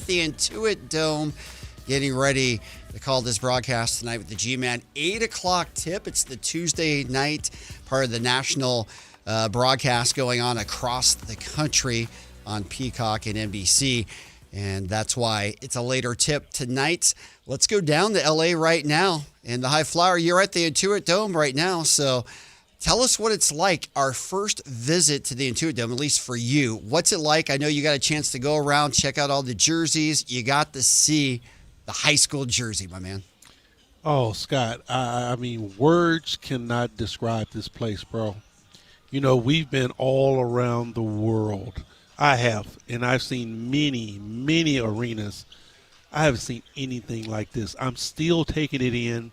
the Intuit Dome, getting ready to call this broadcast tonight with the G-Man. 8 o'clock tip. It's the Tuesday night, part of the national broadcast going on across the country on Peacock and NBC. And that's why it's a later tip tonight. Let's go down to L.A. right now. And the High Flyer, you're at the Intuit Dome right now. So tell us what it's like, our first visit to the Intuit Dome, at least for you. What's it like? I know you got a chance to go around, check out all the jerseys. You got to see the high school jersey, my man. Oh, Scott, I mean, words cannot describe this place, bro. You know, we've been all around the world. I have, and I've seen many, many arenas. I haven't seen anything like this. I'm still taking it in.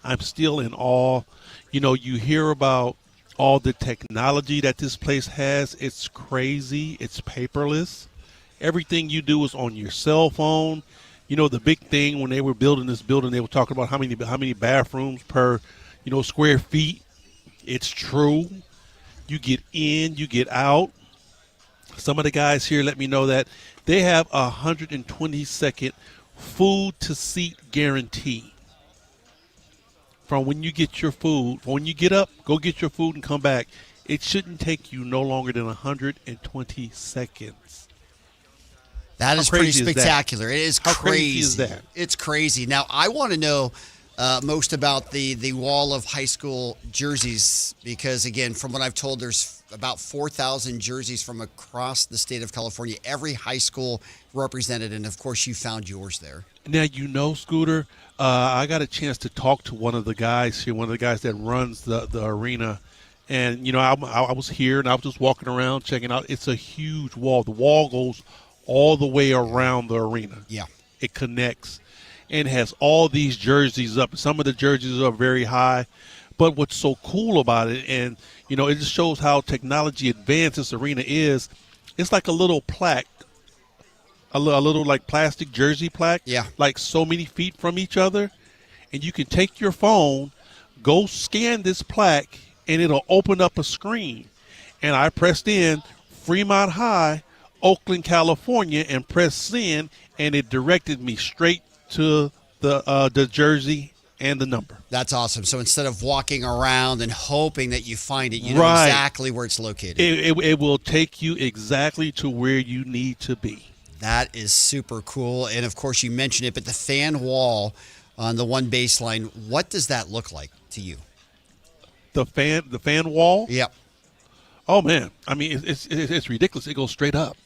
I'm still in awe. You know, you hear about all the technology that this place has. It's crazy. It's paperless. Everything you do is on your cell phone. You know, the big thing when they were building this building, they were talking about how many bathrooms per, square feet. It's true. You get in, you get out. Some of the guys here let me know that they have a 120-second food-to-seat guarantee. From when you get your food, when you get up, go get your food and come back. It shouldn't take you no longer than 120 seconds. That is pretty spectacular. It is crazy. How crazy is that? It's crazy. Now, I want to know most about the wall of high school jerseys because, again, from what I've told, there's about 4,000 jerseys from across the state of California, every high school represented, and, of course, you found yours there. Now, Scooter, I got a chance to talk to one of the guys here, one of the guys that runs the arena, and, I was here, and I was just walking around checking out. It's a huge wall. The wall goes all the way around the arena. Yeah. It connects and has all these jerseys up. Some of the jerseys are very high. But what's so cool about it, and, it just shows how technology advanced this arena is, it's like a little plaque, a little like plastic jersey plaque, yeah, like so many feet from each other. And you can take your phone, go scan this plaque, and it'll open up a screen. And I pressed in Fremont High, Oakland, California, and pressed send, and it directed me straight to the jersey and the number. That's awesome. So instead of walking around and hoping that you find it, you know right. exactly where it's located. It will take you exactly to where you need to be. That is super cool. And, of course, you mentioned it, but the fan wall on the one baseline, what does that look like to you? The fan wall? Yep. Oh, man. I mean, it's ridiculous. It goes straight up.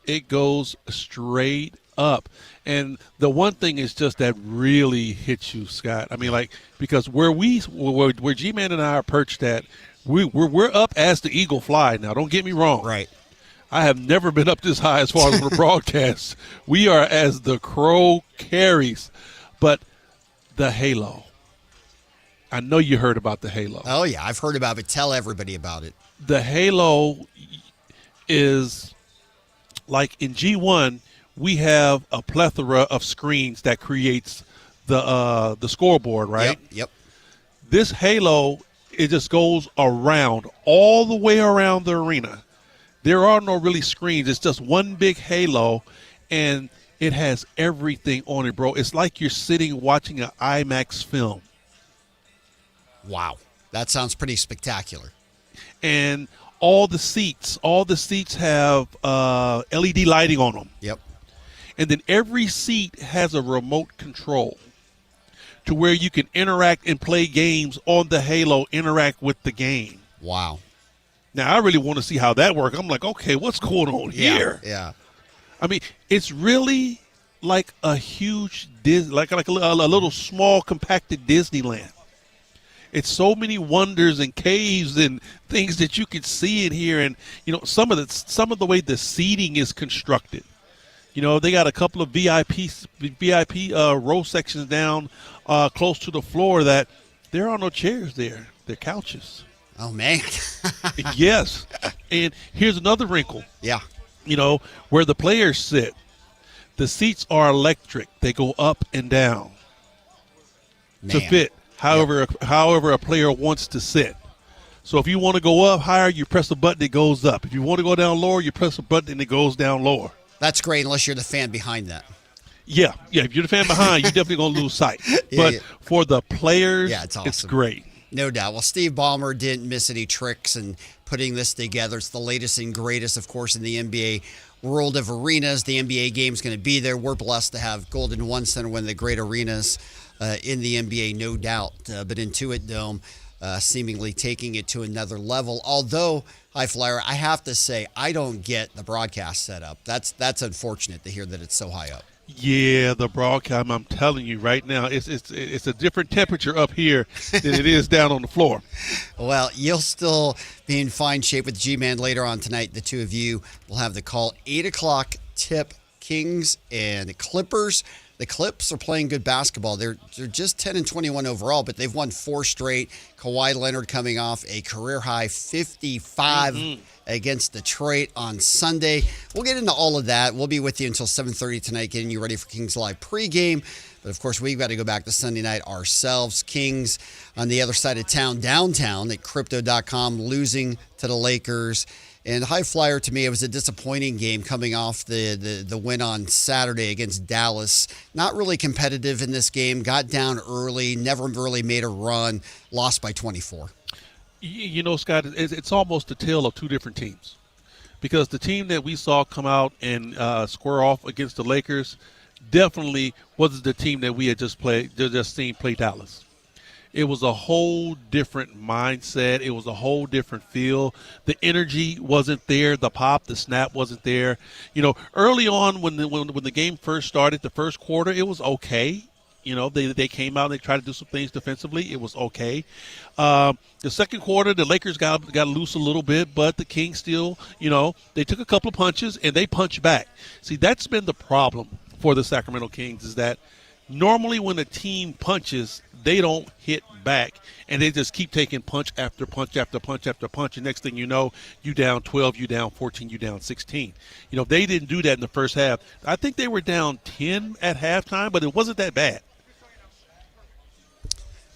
It goes straight up. And the one thing is just that really hits you, Scott. I mean, because where G-Man and I are perched at, we're up as the eagle fly now. Don't get me wrong. Right. I have never been up this high as far as the broadcast. We are as the crow carries. But the halo. I know you heard about the halo. Oh, yeah. I've heard about it. Tell everybody about it. The halo is like in G1, we have a plethora of screens that creates the scoreboard, right? Yep. This halo, it just goes around, all the way around the arena. There are no really screens. It's just one big halo, and it has everything on it, bro. It's like you're sitting watching an IMAX film. Wow. That sounds pretty spectacular. And all the seats have LED lighting on them. Yep. And then every seat has a remote control to where you can interact and play games on the halo, interact with the game. Wow. Now, I really want to see how that works. I'm like, okay, what's going on here? Yeah. I mean, it's really like a huge, like a little small compacted Disneyland. It's so many wonders and caves and things that you can see in here. And, some of the way the seating is constructed. They got a couple of VIP row sections down close to the floor that there are no chairs there. They're couches. Oh, man. Yes. And here's another wrinkle. Yeah. Where the players sit, the seats are electric. They go up and down to fit however a player wants to sit. So if you want to go up higher, you press a button, it goes up. If you want to go down lower, you press a button and it goes down lower. That's great unless you're the fan behind that. Yeah. If you're the fan behind, you're definitely going to lose sight. But for the players, it's awesome. It's great. No doubt. Well, Steve Ballmer didn't miss any tricks in putting this together. It's the latest and greatest, of course, in the NBA world of arenas. The NBA game's going to be there. We're blessed to have Golden One Center, one of the great arenas in the NBA, no doubt. But Intuit Dome seemingly taking it to another level. Although, High Flyer, I have to say, I don't get the broadcast setup. That's unfortunate to hear that it's so high up. Yeah, the broadcast, I'm telling you right now, it's a different temperature up here than it is down on the floor. Well, you'll still be in fine shape with G-Man later on tonight. The two of you will have the call. 8 o'clock tip, Kings and Clippers. The Clips are playing good basketball. They're just 10-21 overall, but they've won 4 straight. Kawhi Leonard coming off a career-high 55 against Detroit on Sunday. We'll get into all of that. We'll be with you until 7:30 tonight, getting you ready for Kings Live pregame. But, of course, we've got to go back to Sunday night ourselves. Kings on the other side of town, downtown at Crypto.com, losing to the Lakers. And High Flyer, to me, it was a disappointing game coming off the win on Saturday against Dallas. Not really competitive in this game. Got down early, never really made a run, lost by 24. You know, Scott, it's almost a tale of two different teams. Because the team that we saw come out and square off against the Lakers definitely wasn't the team that we had just seen play Dallas. It was a whole different mindset. It was a whole different feel. The energy wasn't there. The pop, the snap wasn't there. You know, early on when the game first started, the first quarter, it was okay. You know, they came out and they tried to do some things defensively. It was okay. The second quarter, the Lakers got loose a little bit, but the Kings still, you know, they took a couple of punches and they punched back. See, that's been the problem for the Sacramento Kings, is that normally when a team punches, they don't hit back, and they just keep taking punch after punch after punch after punch. And next thing you know, you down 12, you down 14, you down 16. You know, they didn't do that in the first half. I think they were down 10 at halftime, but it wasn't that bad.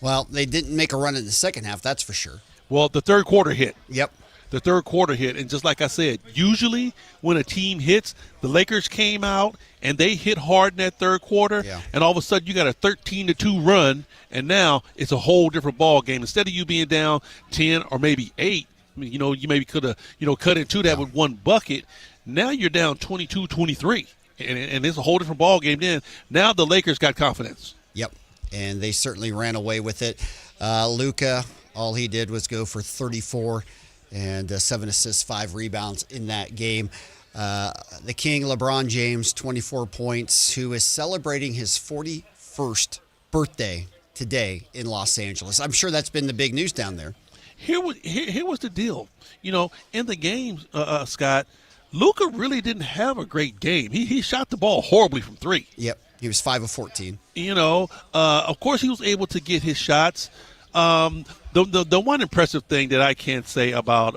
Well, they didn't make a run in the second half, that's for sure. Well, the third quarter hit. Yep. The third quarter hit, and just like I said, usually when a team hits, the Lakers came out and they hit hard in that third quarter, and all of a sudden you got a 13-2 run, and now it's a whole different ball game. Instead of you being down 10 or maybe 8, I mean, you know, you maybe could have, you know, cut into that with one bucket. Now you're down 22-23, and it's a whole different ball game. Then now the Lakers got confidence. Yep, and they certainly ran away with it. Luka, all he did was go for 34 and 7 assists, 5 rebounds in that game. The King, LeBron James, 24 points, who is celebrating his 41st birthday today in Los Angeles. I'm sure that's been the big news down there. Here was the deal. You know, in the game, Scott, Luka really didn't have a great game. He shot the ball horribly from 3. Yep, he was 5 of 14. You know, of course he was able to get his shots. The one impressive thing that I can't say about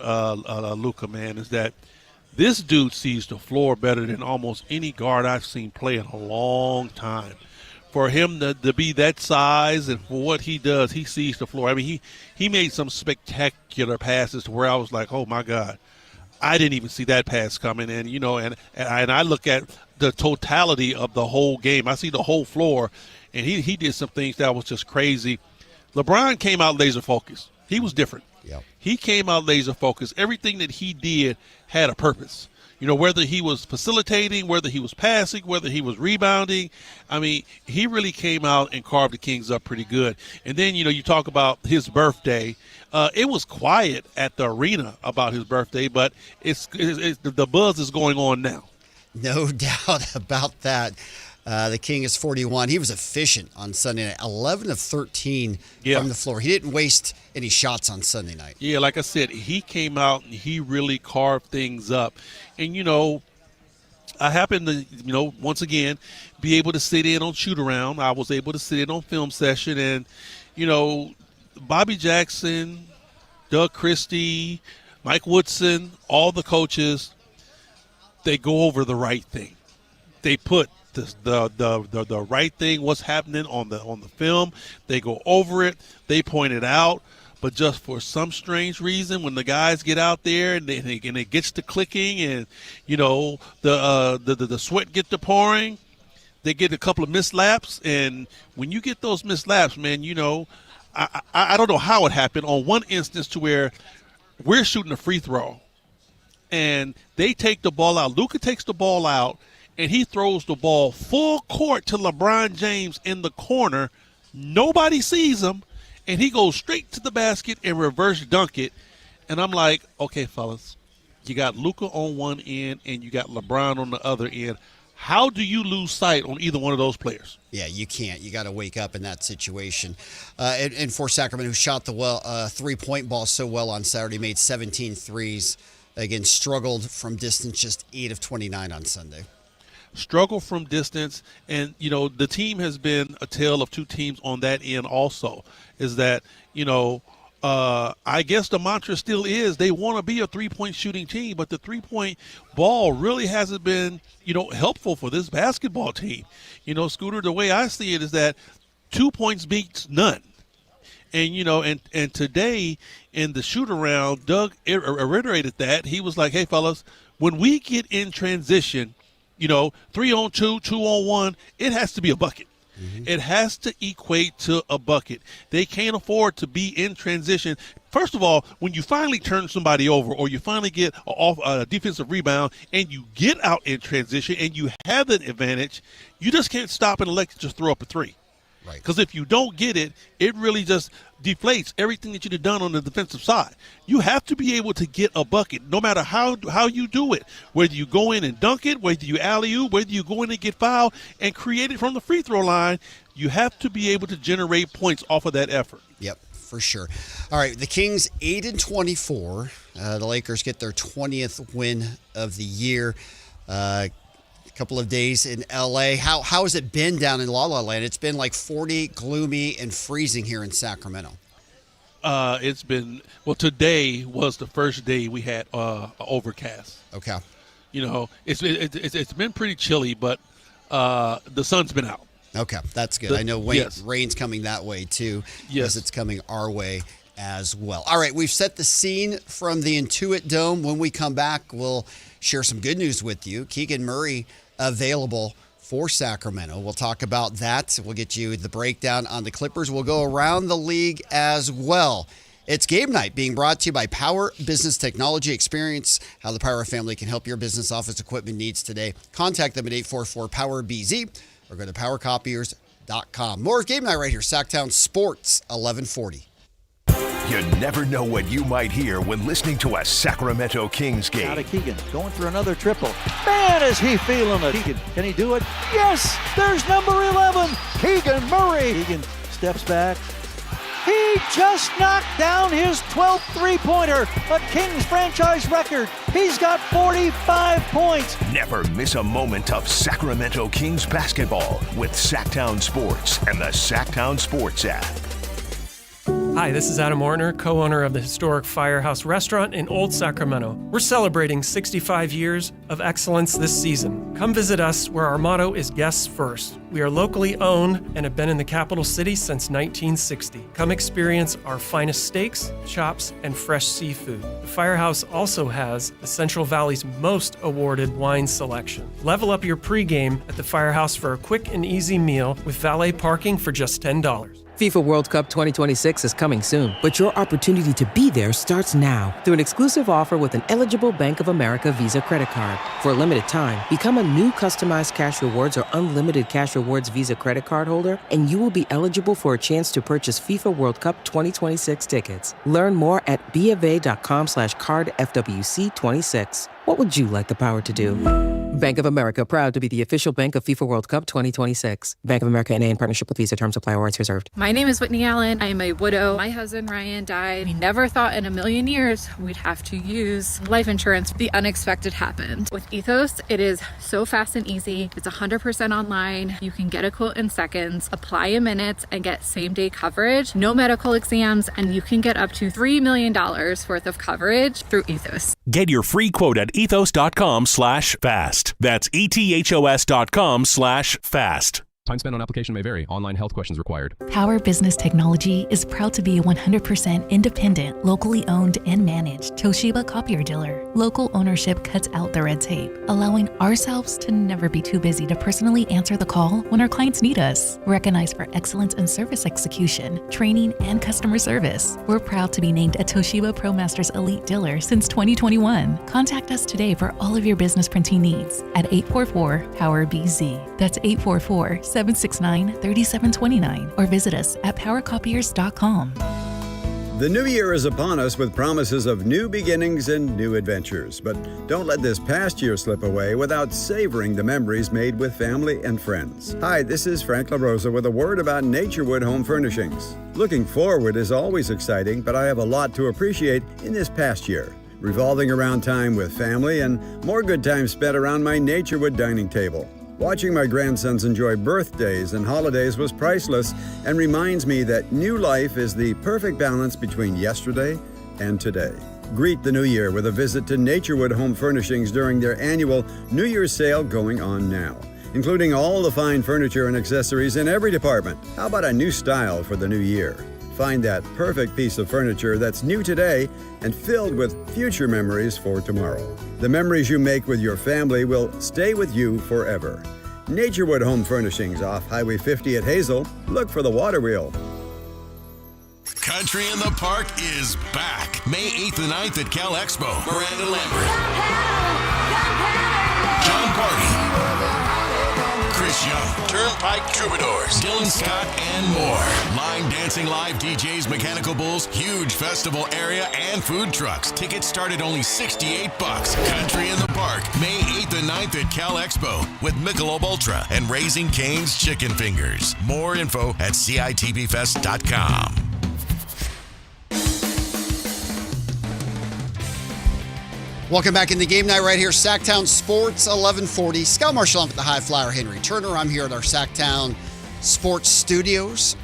Luka, man, is that this dude sees the floor better than almost any guard I've seen play in a long time. For him to be that size and for what he does, he sees the floor. I mean, he made some spectacular passes to where I was like, oh, my God, I didn't even see that pass coming in, you know, and I look at the totality of the whole game. I see the whole floor, and he did some things that was just crazy. LeBron came out laser focused. He was different. Yep. He came out laser focused. Everything that he did had a purpose. You know, whether he was facilitating, whether he was passing, whether he was rebounding. I mean, he really came out and carved the Kings up pretty good. And then, you know, you talk about his birthday. It was quiet at the arena about his birthday, but it's the buzz is going on now. No doubt about that. The King is 41. He was efficient on Sunday night, 11 of 13 from the floor. He didn't waste any shots on Sunday night. Yeah, like I said, he came out and he really carved things up. And, you know, I happened to, you know, once again, be able to sit in on shoot-around. I was able to sit in on film session. And, you know, Bobby Jackson, Doug Christie, Mike Woodson, all the coaches, they go over the right thing. They put the right thing, what's happening on the film. They go over it. They point it out. but just for some strange reason, when the guys get out there and it gets to clicking, and the sweat get to pouring, they get a couple of mislaps, and when you get those mislaps, man, I don't know how it happened. On one instance, to where we're shooting a free throw, and they take the ball out. Luka takes the ball out, and he throws the ball full court to LeBron James in the corner. Nobody sees him, and he goes straight to the basket and reverse dunk it. And I'm like, okay, fellas, you got Luka on one end and you got LeBron on the other end. How do you lose sight on either one of those players? Yeah, you can't. You got to wake up in that situation. And for Sacramento, who shot the three-point ball so well on Saturday, made 17 threes. Again, struggled from distance, just 8 of 29 on Sunday. Struggle from distance, and the team has been a tale of two teams on that end also, is that I guess the mantra still is they want to be a three-point shooting team, but the three-point ball really hasn't been helpful for this basketball team. Scooter, the way I see it is that 2 points beats none. And and today in the shoot around, Doug reiterated that. He was like, hey fellas, when we get in transition, 3-on-2, 2-on-1, it has to be a bucket. Mm-hmm. It has to equate to a bucket. They can't afford to be in transition. First of all, when you finally turn somebody over or you finally get a defensive rebound and you get out in transition and you have an advantage, you just can't stop and elect to just throw up a three. Right. Because if you don't get it, it really just deflates everything that you've done on the defensive side. You have to be able to get a bucket, no matter how you do it. Whether you go in and dunk it, whether you alley-oop, whether you go in and get fouled and create it from the free throw line, you have to be able to generate points off of that effort. Yep, for sure. All right, the Kings 8-24. The Lakers get their 20th win of the year. Couple of days in L.A. How has it been down in La La Land? It's been like 40, gloomy, and freezing here in Sacramento. It's been today was the first day we had overcast. Okay. It's been pretty chilly, but the sun's been out. Okay, that's good. I know rain's coming that way too. Yes, as it's coming our way as well. All right, we've set the scene from the Intuit Dome. When we come back, we'll share some good news with you. Keegan Murray available for Sacramento. We'll talk about that. We'll get you the breakdown on the Clippers. We'll go around the league as well. It's game night, being brought to you by Power Business Technology. Experience how the Power family can help your business office equipment needs today. Contact them at 844-POWER-BZ or go to powercopiers.com. More of game night right here, Sactown Sports 1140. You never know what you might hear when listening to a Sacramento Kings game. Out of Keegan, going for another triple. Man, is he feeling it. Keegan, can he do it? Yes, there's number 11, Keegan Murray. Keegan steps back. He just knocked down his 12th three-pointer, a Kings franchise record. He's got 45 points. Never miss a moment of Sacramento Kings basketball with Sactown Sports and the Sactown Sports app. Hi, this is Adam Ortner, co-owner of the historic Firehouse Restaurant in Old Sacramento. We're celebrating 65 years of excellence this season. Come visit us where our motto is guests first. We are locally owned and have been in the capital city since 1960. Come experience our finest steaks, chops, and fresh seafood. The Firehouse also has the Central Valley's most awarded wine selection. Level up your pregame at the Firehouse for a quick and easy meal with valet parking for just $10. FIFA World Cup 2026 is coming soon, but your opportunity to be there starts now through an exclusive offer with an eligible Bank of America Visa credit card. For a limited time, become a new customized cash rewards or unlimited cash rewards Visa credit card holder, and you will be eligible for a chance to purchase FIFA World Cup 2026 tickets. Learn more at BofA.com/cardFWC26. What would you like the power to do? Bank of America, proud to be the official bank of FIFA World Cup 2026. Bank of America N.A. in partnership with Visa. Terms apply. Warrants reserved. My name is Whitney Allen. I am a widow. My husband Ryan died. We never thought in a million years we'd have to use life insurance. The unexpected happened. With Ethos, it is so fast and easy. It's 100% online. You can get a quote in seconds, apply in minutes, and get same-day coverage. No medical exams, and you can get up to $3 million worth of coverage through Ethos. Get your free quote at ethos.com/fast. That's ethos.com/fast. Time spent on application may vary. Online health questions required. Power Business Technology is proud to be a 100% independent, locally owned and managed Toshiba copier dealer. Local ownership cuts out the red tape, allowing ourselves to never be too busy to personally answer the call when our clients need us. Recognized for excellence in service execution, training, and customer service, we're proud to be named a Toshiba ProMasters Elite Dealer since 2021. Contact us today for all of your business printing needs at 844-POWER-BZ. That's 844-769-3729, or visit us at powercopiers.com. The new year is upon us with promises of new beginnings and new adventures. But don't let this past year slip away without savoring the memories made with family and friends. Hi, this is Frank LaRosa with a word about Naturewood Home Furnishings. Looking forward is always exciting, but I have a lot to appreciate in this past year, revolving around time with family and more good time spent around my Naturewood dining table. Watching my grandsons enjoy birthdays and holidays was priceless and reminds me that new life is the perfect balance between yesterday and today. Greet the new year with a visit to Naturewood Home Furnishings during their annual New Year's sale going on now, including all the fine furniture and accessories in every department. How about a new style for the new year? Find that perfect piece of furniture that's new today and filled with future memories for tomorrow. The memories you make with your family will stay with you forever. Naturewood Home Furnishings off Highway 50 at Hazel. Look for the water wheel. Country in the Park is back. May 8th and 9th at Cal Expo. Miranda Lambert. John Party. Chris Young. Turnpike Troubadours. Dylan Scott and more. Line dancing live DJs, Mechanical Bulls, huge festival area, and food trucks. Tickets start at only $68. Country in the Park. May 8th and 9th at Cal Expo with Michelob Ultra and Raising Cane's Chicken Fingers. More info at CITBfest.com. Welcome back in the game night right here, Sactown Sports 1140. Scott Marshall on with the High Flyer, Henry Turner. I'm here at our Sactown Sports Studios.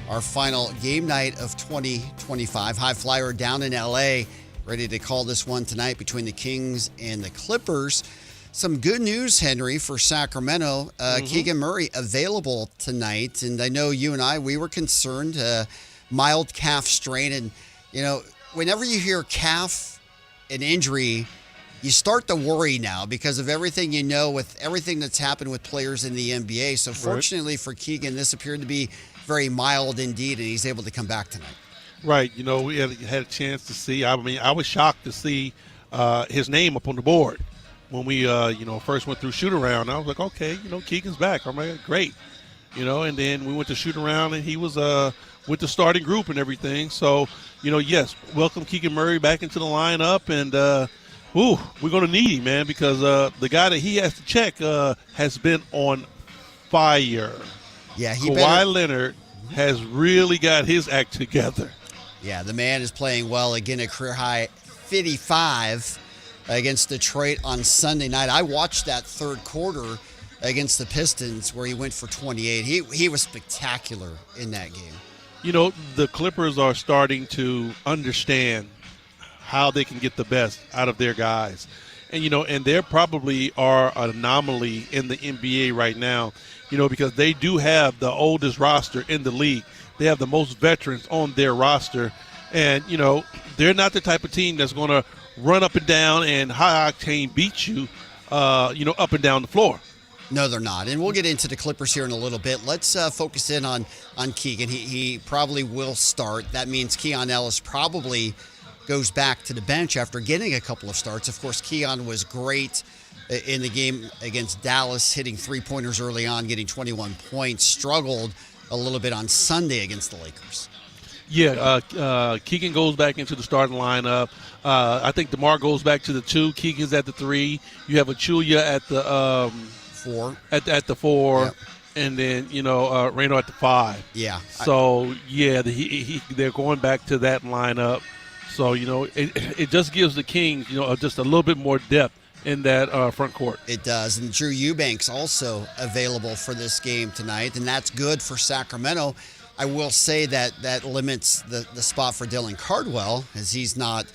Our final game night of 2025. High Flyer down in LA, ready to call this one tonight between the Kings and the Clippers. Some good news, Henry, for Sacramento. Keegan Murray available tonight. And I know you and I, we were concerned, mild calf strain. And, you know, whenever you hear calf, an injury, you start to worry now because of everything you know with everything that's happened with players in the NBA. So fortunately for Keegan, this appeared to be very mild indeed, and he's able to come back tonight. Right. You know, we had a chance to see. I mean, I was shocked to see his name up on the board when we, first went through shoot around. I was like, okay, Keegan's back. I'm like, great. And then we went to shoot around, and he was with the starting group and everything. So, yes, welcome Keegan Murray back into the lineup. And, we're going to need him, man, because the guy that he has to check has been on fire. Yeah, Kawhi Leonard has really got his act together. Yeah, the man is playing well. Again, a career-high 55 against Detroit on Sunday night. I watched that third quarter against the Pistons where he went for 28. He was spectacular in that game. The Clippers are starting to understand how they can get the best out of their guys. And they probably are an anomaly in the NBA right now, because they do have the oldest roster in the league. They have the most veterans on their roster. And, they're not the type of team that's going to run up and down and high-octane beat you, up and down the floor. No, they're not. And we'll get into the Clippers here in a little bit. Let's focus in on Keegan. He probably will start. That means Keon Ellis probably goes back to the bench after getting a couple of starts. Of course, Keon was great in the game against Dallas, hitting three-pointers early on, getting 21 points. Struggled a little bit on Sunday against the Lakers. Yeah, Keegan goes back into the starting lineup. I think DeMar goes back to the 2. Keegan's at the 3. You have Achulia at the 4. At the 4. Yep. And then, Reno at the 5. Yeah. So, they're going back to that lineup. So, it just gives the Kings, just a little bit more depth in that front court. It does. And Drew Eubanks also available for this game tonight, and that's good for Sacramento. I will say that limits the spot for Dylan Cardwell, as he's not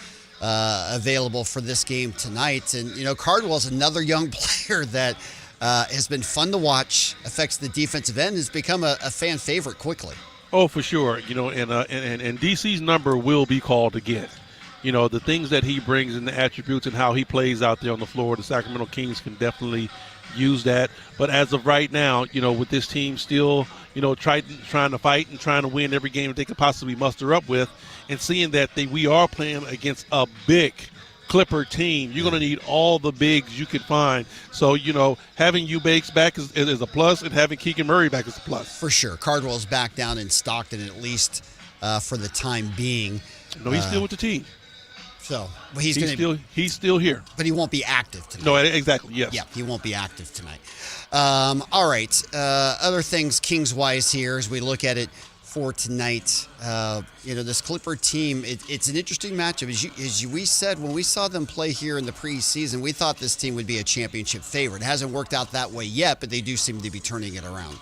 available for this game tonight. And, Cardwell's another young player that has been fun to watch, affects the defensive end, has become a fan favorite quickly. Oh, for sure. You know, and DC's number will be called again. You know, the things that he brings and the attributes and how he plays out there on the floor, the Sacramento Kings can definitely use that. But as of right now, you know, with this team still, you know, trying to fight and trying to win every game that they could possibly muster up with, and seeing that we are playing against a big Clipper team, you're going to need all the bigs you can find. So, you know, having Eubanks back is a plus, and having Keegan Murray back is a plus. For sure. Cardwell's back down in Stockton, at least for the time being. No, he's still with the team. So he's still here. But he won't be active tonight. No, exactly, yes. Yeah, he won't be active tonight. All right. Other things Kings-wise here as we look at it for tonight. You know, this Clipper team, it's an interesting matchup. As we said, when we saw them play here in the preseason, we thought this team would be a championship favorite. It hasn't worked out that way yet, but they do seem to be turning it around.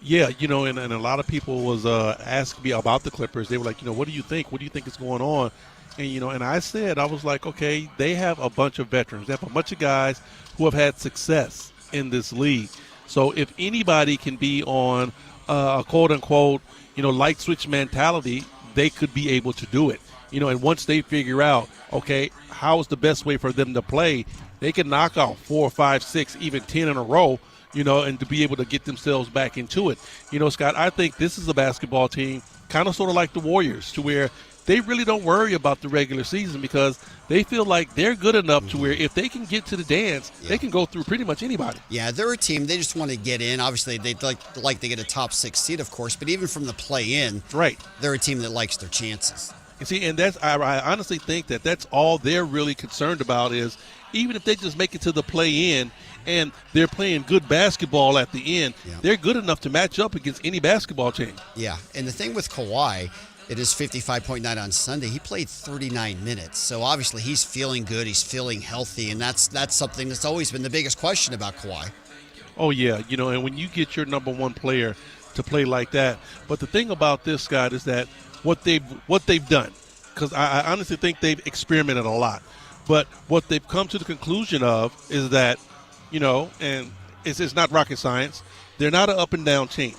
Yeah, you know, and a lot of people was asking me about the Clippers. They were like, you know, what do you think? What do you think is going on? And, you know, and I said, I was like, okay, they have a bunch of veterans. They have a bunch of guys who have had success in this league. So if anybody can be on a quote-unquote, you know, light switch mentality, they could be able to do it. You know, and once they figure out, okay, how is the best way for them to play, they can knock out 4, 5, 6, even 10 in a row, you know, and to be able to get themselves back into it. You know, Scott, I think this is a basketball team kind of sort of like the Warriors, to where they really don't worry about the regular season because they feel like they're good enough to where if they can get to the dance, they can go through pretty much anybody. Yeah, they're a team. They just want to get in. Obviously, they'd like to get a top 6 seed, of course, but even from the play-in, right, they're a team that likes their chances. You see, and I honestly think that's all they're really concerned about is even if they just make it to the play-in and they're playing good basketball at the end, they're good enough to match up against any basketball team. Yeah, and the thing with Kawhi, it is 55.9 on Sunday. He played 39 minutes. So obviously he's feeling good. He's feeling healthy. And that's something that's always been the biggest question about Kawhi. Oh, yeah. You know, and when you get your number one player to play like that. But the thing about this, Scott, is that what they've done, because I honestly think they've experimented a lot. But what they've come to the conclusion of is that, you know, and it's not rocket science, they're not an up-and-down team.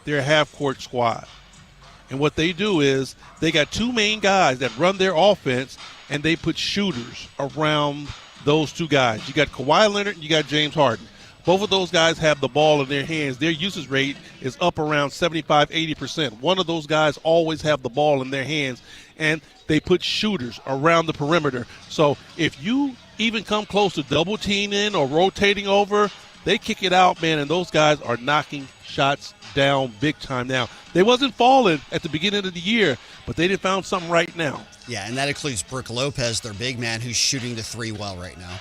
They're a half-court squad. And what they do is they got two main guys that run their offense, and they put shooters around those two guys. You got Kawhi Leonard and you got James Harden. Both of those guys have the ball in their hands. Their usage rate is up around 75-80%. One of those guys always have the ball in their hands, and they put shooters around the perimeter. So if you even come close to double teaming or rotating over, they kick it out, man, and those guys are knocking shots down big time now. They wasn't falling at the beginning of the year, but they did found something right now. Yeah, and that includes Brook Lopez, their big man, who's shooting the three well right now.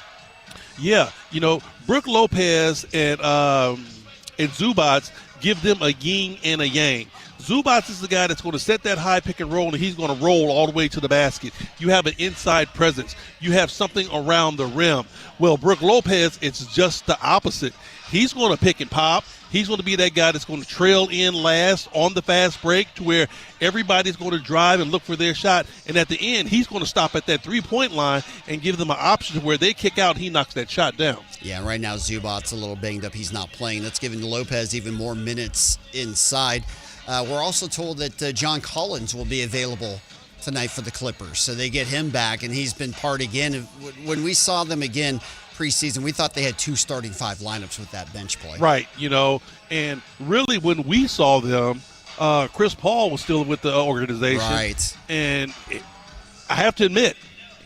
Yeah, you know, Brook Lopez and Zubats give them a yin and a yang. Zubats is the guy that's going to set that high pick and roll, and he's going to roll all the way to the basket. You have an inside presence. You have something around the rim. Well, Brook Lopez, it's just the opposite. He's going to pick and pop. He's going to be that guy that's going to trail in last on the fast break to where everybody's going to drive and look for their shot. And at the end, he's going to stop at that three-point line and give them an option where they kick out, he knocks that shot down. Yeah, right now Zubats a little banged up. He's not playing. That's giving Lopez even more minutes inside. We're also told that John Collins will be available tonight for the Clippers. So they get him back, and he's been part again. When we saw them again preseason, we thought they had two starting five lineups with that bench play. Right, you know, and really when we saw them, Chris Paul was still with the organization. Right. And I have to admit,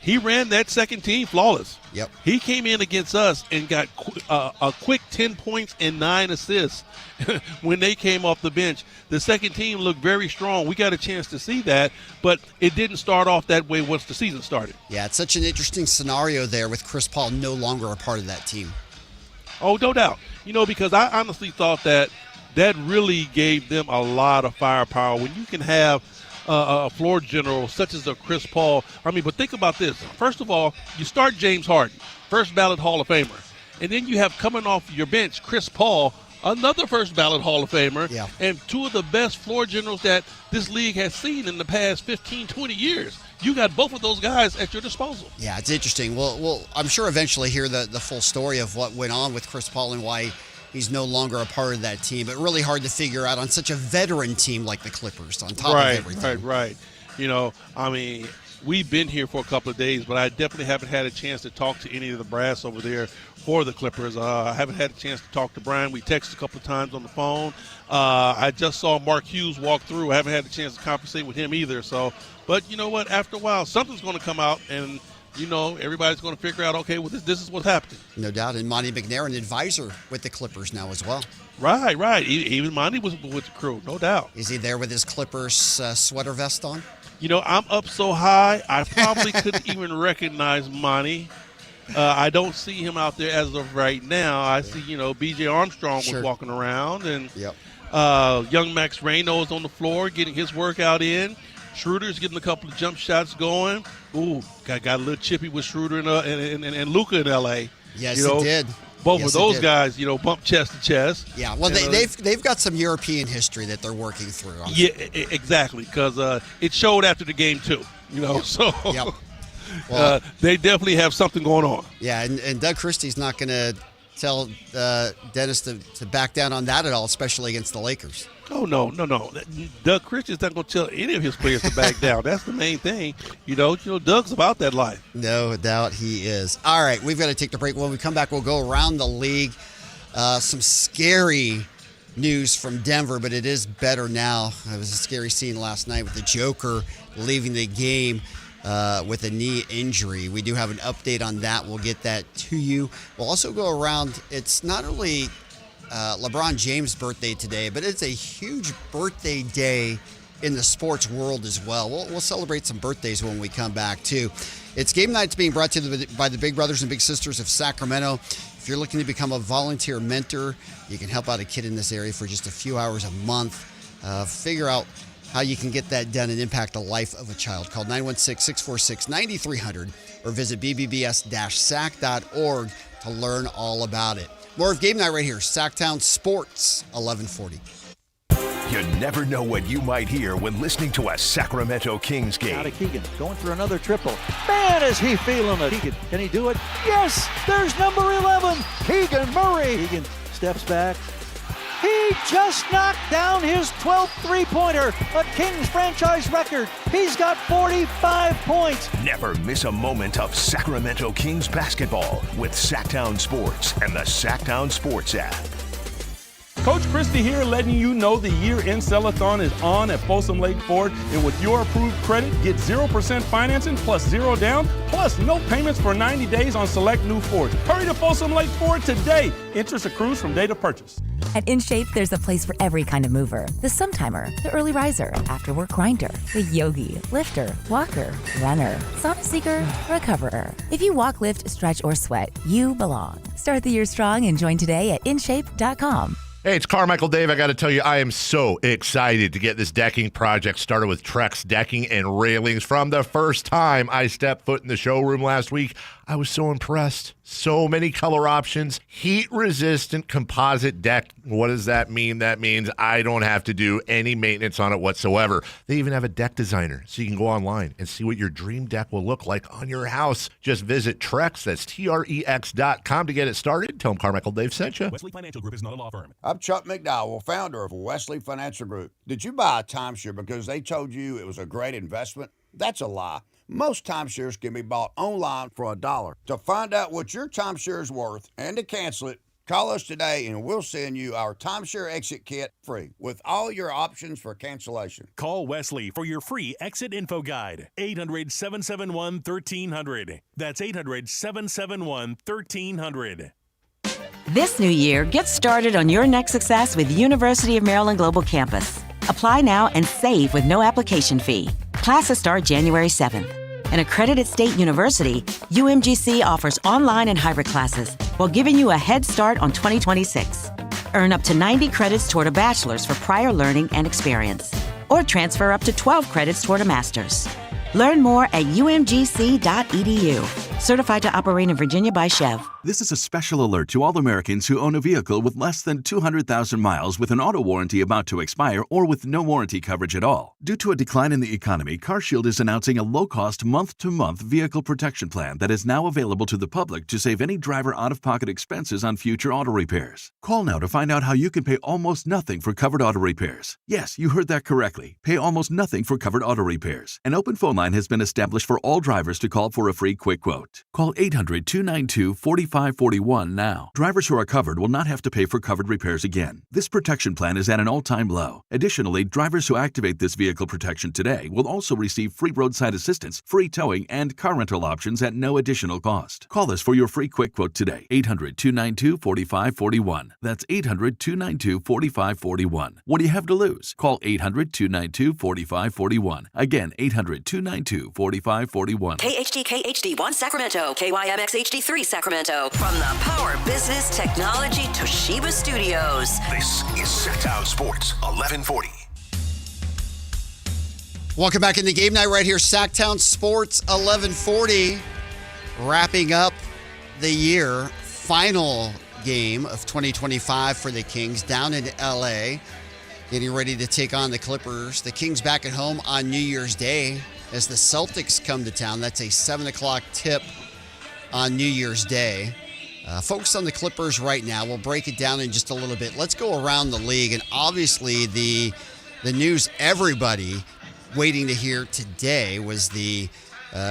he ran that second team flawless. Yep. He came in against us and got a quick 10 points and 9 assists when they came off the bench. The second team looked very strong. We got a chance to see that, but it didn't start off that way once the season started. Yeah, it's such an interesting scenario there with Chris Paul no longer a part of that team. Oh, no doubt. You know, because I honestly thought that really gave them a lot of firepower. When you can have a floor general such as a Chris Paul. I mean, but think about this. First of all, you start James Harden, first ballot Hall of Famer. And then you have coming off your bench Chris Paul, another first ballot Hall of Famer, Yeah. and two of the best floor generals that this league has seen in the past 15, 20 years. You got both of those guys at your disposal. Yeah, it's interesting. We'll I'm sure eventually hear the full story of what went on with Chris Paul and why he's no longer a part of that team. But really hard to figure out on such a veteran team like the Clippers on top of everything. Right. You know, I mean, we've been here for a couple of days, but I definitely haven't had a chance to talk to any of the brass over there for the Clippers. I haven't had a chance to talk to Brian. We texted a couple of times on the phone. I just saw Mark Hughes walk through. I haven't had a chance to conversate with him either. So, but you know what? After a while, something's going to come out, and you know, everybody's going to figure out, okay, well, this is what's happening. No doubt. And Monty McNair, an advisor with the Clippers now as well. Right. Even Monty was with the crew, no doubt. Is he there with his Clippers sweater vest on? You know, I'm up so high, I probably couldn't even recognize Monty. I don't see him out there as of right now. I see, you know, B.J. Armstrong was walking around, and young Max Reynold on the floor getting his workout in. Schroeder's getting a couple of jump shots going. Ooh, got a little chippy with Schroeder and Luka in L.A. Yes, you know, it did. Both of those guys, you know, bump chest to chest. Yeah, well, they've got some European history that they're working through. Yeah, exactly, because it showed after the game too. You know, Well, they definitely have something going on. Yeah, and Doug Christie's not going to tell Dennis to back down on that at all, especially against the Lakers. Oh, no. Doug Christie's not going to tell any of his players to back down. That's the main thing. You know, Doug's about that life. No doubt he is. All right, we've got to take the break. When we come back, we'll go around the league. Some scary news from Denver, but it is better now. It was a scary scene last night with the Joker leaving the game with a knee injury. We do have an update on that. We'll get that to you. We'll also go around. It's not only LeBron James' birthday today, but it's a huge birthday day in the sports world as well. We'll celebrate some birthdays when we come back, too. It's Game Night's being brought to you by the Big Brothers and Big Sisters of Sacramento. If you're looking to become a volunteer mentor, you can help out a kid in this area for just a few hours a month. Figure out how you can get that done and impact the life of a child. Call 916-646-9300 or visit bbs-sac.org to learn all about it. More of Game Night right here, Sactown Sports, 1140. You never know what you might hear when listening to a Sacramento Kings game. Out of Keegan, going for another triple. Man, is he feeling it. Keegan, can he do it? Yes, there's number 11, Keegan Murray. Keegan steps back. He just knocked down his 12th three-pointer, a Kings franchise record. He's got 45 points. Never miss a moment of Sacramento Kings basketball with Sactown Sports and the Sactown Sports app. Coach Christie here letting you know the year-end sell-a-thon is on at Folsom Lake Ford, and with your approved credit, get 0% financing plus 0 down, plus no payments for 90 days on select new Fords. Hurry to Folsom Lake Ford today. Interest accrues from date of purchase. At InShape, there's a place for every kind of mover. The Sometimer, the early riser, after-work grinder, the yogi, lifter, walker, runner, sauna seeker, recoverer. If you walk, lift, stretch, or sweat, you belong. Start the year strong and join today at InShape.com. Hey, it's Carmichael Dave. I got to tell you, I am so excited to get this decking project started with Trex Decking and Railings. From the first time I stepped foot in the showroom last week, I was so impressed. So many color options, heat-resistant composite deck. What does that mean? That means I don't have to do any maintenance on it whatsoever. They even have a deck designer, so you can go online and see what your dream deck will look like on your house. Just visit Trex, that's Trex.com to get it started. Tell them Carmichael Dave sent you. Wesley Financial Group is not a law firm. I'm Chuck McDowell, founder of Wesley Financial Group. Did you buy a timeshare because they told you it was a great investment? That's a lie. Most timeshares can be bought online for $1. To find out what your timeshare is worth and to cancel it, call us today and we'll send you our timeshare exit kit free with all your options for cancellation. Call Wesley for your free exit info guide. 800-771-1300. That's 800-771-1300. This new year, get started on your next success with University of Maryland Global Campus. Apply now and save with no application fee. Classes start January 7th. An accredited state university, UMGC offers online and hybrid classes while giving you a head start on 2026. Earn up to 90 credits toward a bachelor's for prior learning and experience, or transfer up to 12 credits toward a master's. Learn more at umgc.edu. Certified to operate in Virginia by Chev. This is a special alert to all Americans who own a vehicle with less than 200,000 miles with an auto warranty about to expire or with no warranty coverage at all. Due to a decline in the economy, CarShield is announcing a low-cost month-to-month vehicle protection plan that is now available to the public to save any driver out-of-pocket expenses on future auto repairs. Call now to find out how you can pay almost nothing for covered auto repairs. Yes, you heard that correctly. Pay almost nothing for covered auto repairs. An open phone line has been established for all drivers to call for a free quick quote. Call 800-292-4541 now. Drivers who are covered will not have to pay for covered repairs again. This protection plan is at an all-time low. Additionally, drivers who activate this vehicle protection today will also receive free roadside assistance, free towing, and car rental options at no additional cost. Call us for your free quick quote today. 800-292-4541. That's 800-292-4541. What do you have to lose? Call 800-292-4541. Again, 800-292-4541. KHD HD1 Sacramento, KYMX HD3 Sacramento. From the Power Business Technology Toshiba Studios. This is Sactown Sports 1140. Welcome back into Game Night right here, Sactown Sports 1140. Wrapping up the year, final game of 2025 for the Kings down in LA. Getting ready to take on the Clippers. The Kings back at home on New Year's Day as the Celtics come to town. That's a 7 o'clock tip on New Year's Day. Focus on the Clippers right now. We'll break it down in just a little bit. Let's go around the league. And obviously the news everybody waiting to hear today was the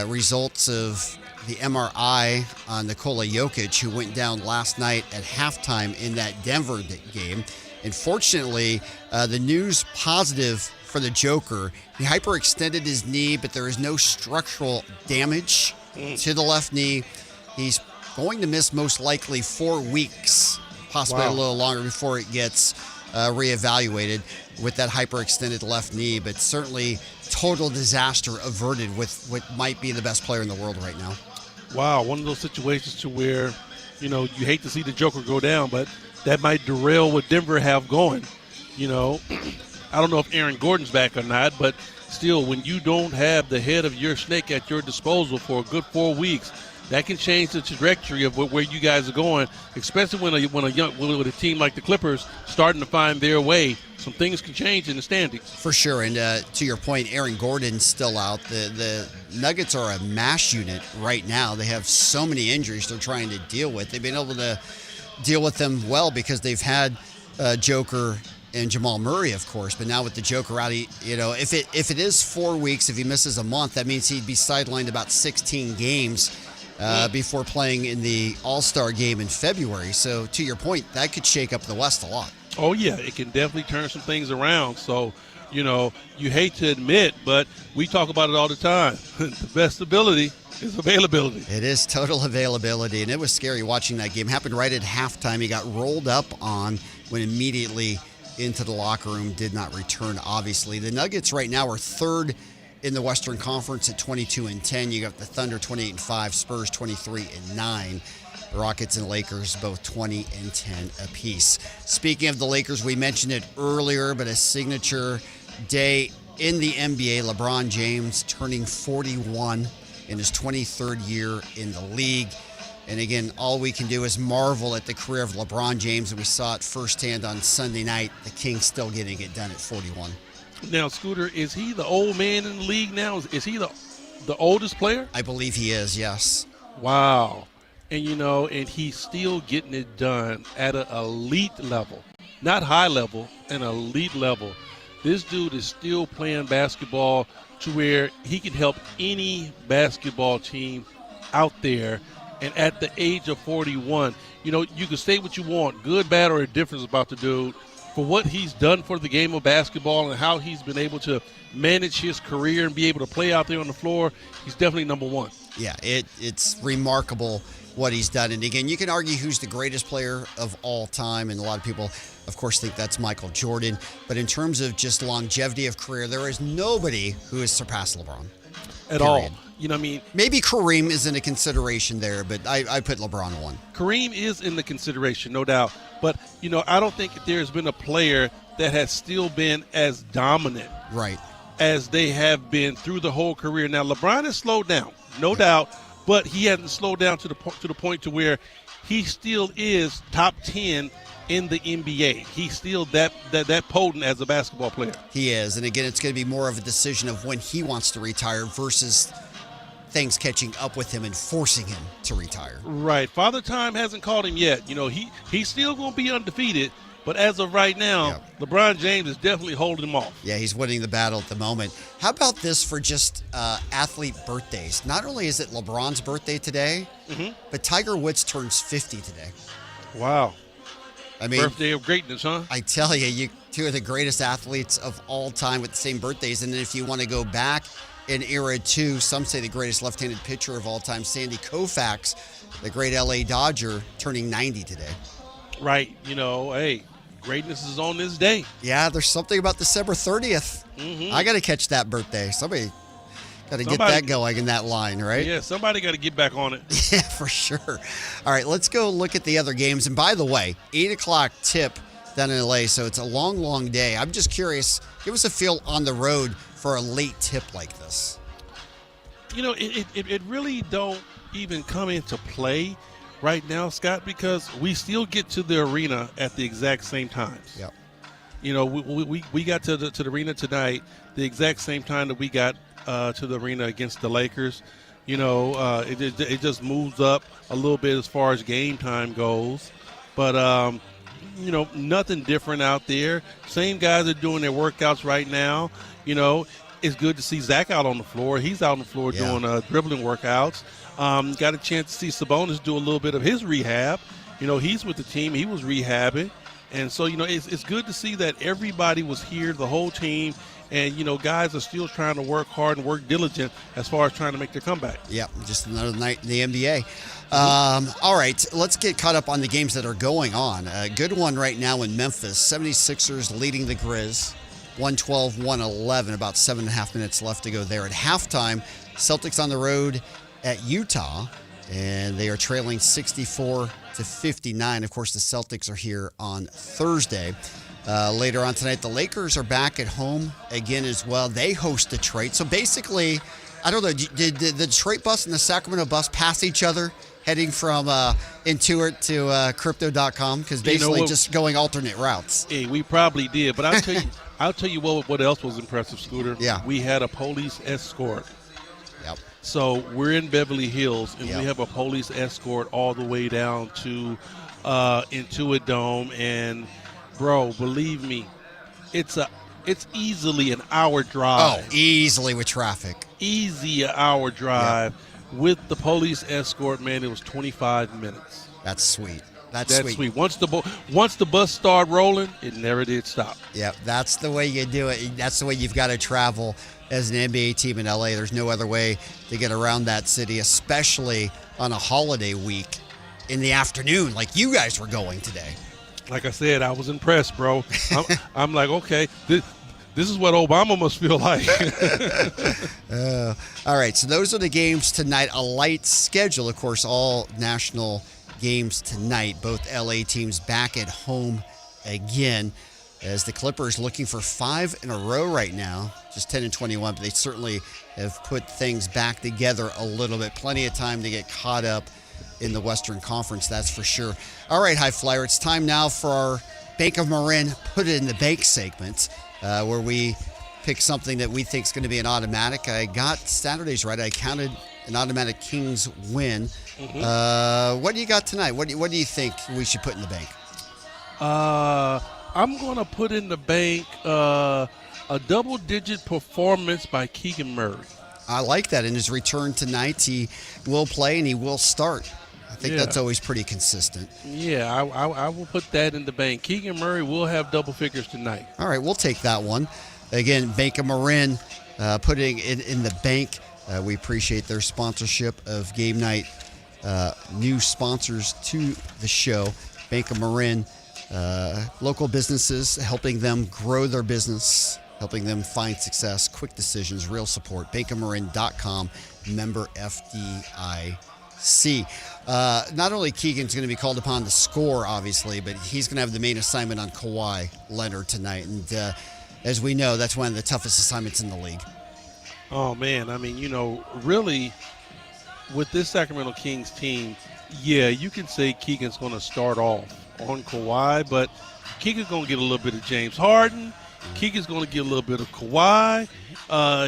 results of the MRI on Nikola Jokic, who went down last night at halftime in that Denver game. And fortunately, the news positive for the Joker. He hyperextended his knee, but there is no structural damage to the left knee. He's going to miss most likely 4 weeks, possibly a little longer before it gets reevaluated with that hyperextended left knee. But certainly total disaster averted with what might be the best player in the world right now. Wow, one of those situations to where, you hate to see the Joker go down, but that might derail what Denver have going. I don't know if Aaron Gordon's back or not, but still, when you don't have the head of your snake at your disposal for a good 4 weeks, that can change the trajectory of where you guys are going, especially when a team like the Clippers starting to find their way. Some things can change in the standings. For sure, and to your point, Aaron Gordon's still out. The Nuggets are a mash unit right now. They have so many injuries they're trying to deal with. They've been able to deal with them well because they've had Joker and Jamal Murray, of course, but now with the Joker out, if it is 4 weeks, if he misses a month, that means he'd be sidelined about 16 games before playing in the All-Star game in February. So to your point, that could shake up the West a lot. Oh, yeah, it can definitely turn some things around. So, you hate to admit, but we talk about it all the time. The best ability is availability. It is total availability, and it was scary watching that game. Happened right at halftime. He got rolled up on, went immediately into the locker room, did not return, obviously. The Nuggets right now are third in the Western Conference at 22-10. You got the Thunder 28-5, Spurs 23-9. Rockets and Lakers both 20-10 apiece. Speaking of the Lakers, we mentioned it earlier, but a signature day in the NBA. LeBron James turning 41 in his 23rd year in the league. And again, all we can do is marvel at the career of LeBron James, and we saw it firsthand on Sunday night. The Kings still getting it done at 41. Now, Scooter, is he the old man in the league now? Is he the oldest player? I believe he is, yes. Wow. And, and he's still getting it done at an elite level. Not high level, an elite level. This dude is still playing basketball to where he can help any basketball team out there. And at the age of 41, you can say what you want, good, bad, or indifference about the dude. For what he's done for the game of basketball and how he's been able to manage his career and be able to play out there on the floor, he's definitely number one. Yeah, it's remarkable what he's done. And again, you can argue who's the greatest player of all time, and a lot of people, of course, think that's Michael Jordan. But in terms of just longevity of career, there is nobody who has surpassed LeBron. At all. Maybe Kareem is in a consideration there, but I put LeBron one. Kareem is in the consideration, no doubt. But, I don't think there's been a player that has still been as dominant as they have been through the whole career. Now, LeBron has slowed down, no doubt, but he hasn't slowed down to the point to where he still is top 10 in the NBA. He's still that potent as a basketball player. He is. And again, it's going to be more of a decision of when he wants to retire versus things catching up with him and forcing him to retire. Right. Father Time hasn't called him yet. He's still going to be undefeated. But as of right now, LeBron James is definitely holding him off. Yeah, he's winning the battle at the moment. How about this for just athlete birthdays? Not only is it LeBron's birthday today, but Tiger Woods turns 50 today. Wow. I mean, birthday of greatness, huh? I tell you, two of the greatest athletes of all time with the same birthdays. And then if you want to go back in era two, some say the greatest left-handed pitcher of all time, Sandy Koufax, the great LA Dodger, turning 90 today. Right. Hey, greatness is on this day. Yeah, there's something about December 30th. I got to catch that birthday. Somebody got to get that going in that line, right? Yeah, somebody got to get back on it. Yeah, for sure. All right, let's go look at the other games. And by the way, 8 o'clock tip down in LA, so it's a long, long day. I'm just curious, give us a feel on the road for a late tip like this. It really don't even come into play right now, Scott, because we still get to the arena at the exact same times. Yep. We got to the arena tonight the exact same time that we got to the arena against the Lakers. It just moves up a little bit as far as game time goes. But, nothing different out there. Same guys are doing their workouts right now. It's good to see Zach out on the floor. He's out on the floor doing dribbling workouts. Got a chance to see Sabonis do a little bit of his rehab. He's with the team. He was rehabbing. And so, it's good to see that everybody was here, the whole team. And, guys are still trying to work hard and work diligent as far as trying to make their comeback. Yep, just another night in the NBA. All right, let's get caught up on the games that are going on. A good one right now in Memphis. 76ers leading the Grizz. 112-111, about 7.5 minutes left to go there. At halftime, Celtics on the road at Utah, and they are trailing 64-59. Of course, the Celtics are here on Thursday. Later on tonight, the Lakers are back at home again as well. They host Detroit. So basically, I don't know, did the Detroit bus and the Sacramento bus pass each other heading from Intuit to Crypto.com? Because basically just going alternate routes. Hey, we probably did. But I'll tell you what else was impressive, Scooter. Yeah. We had a police escort. Yep. So we're in Beverly Hills, and we have a police escort all the way down to Intuit Dome. And, bro, believe me, it's easily an hour drive. Oh, easily with traffic. Easy an hour drive. Yep. With the police escort, man, it was 25 minutes. That's sweet. That's sweet. Once the bus started rolling, it never did stop. Yeah, that's the way you do it. That's the way you've got to travel as an NBA team in LA. There's no other way to get around that city, especially on a holiday week in the afternoon like you guys were going today. Like I said, I was impressed, bro. I'm like, okay, this is what Obama must feel like. All right, so those are the games tonight. A light schedule, of course, all national games tonight. Both LA teams back at home again, as the Clippers looking for 5 in a row right now, just 10-21, but they certainly have put things back together a little bit. Plenty of time to get caught up in the Western Conference, that's for sure. All right, High Flyer, it's time now for our Bank of Marin Put It in the Bank segment, where we pick something that we think is going to be an automatic. I got Saturdays right. I counted an automatic Kings win. What do you got tonight? What do you think we should put in the bank? I'm going to put in the bank a double-digit performance by Keegan Murray. I like that. In his return tonight, he will play and he will start. I think that's always pretty consistent. Yeah, I will put that in the bank. Keegan Murray will have double figures tonight. All right, we'll take that one. Again, Bank of Marin putting it in the bank. We appreciate their sponsorship of Game Night. New sponsors to the show. Bank of Marin, local businesses, helping them grow their business, helping them find success, quick decisions, real support. bankofmarin.com, member FDIC. Not only Keegan's going to be called upon to score, obviously, but he's going to have the main assignment on Kawhi Leonard tonight. And as we know, that's one of the toughest assignments in the league. Oh, man. I mean, really, with this Sacramento Kings team, Yeah, you can say Keegan's going to start off on Kawhi, but Keegan's going to get a little bit of James Harden. Keegan's going to get a little bit of Kawhi.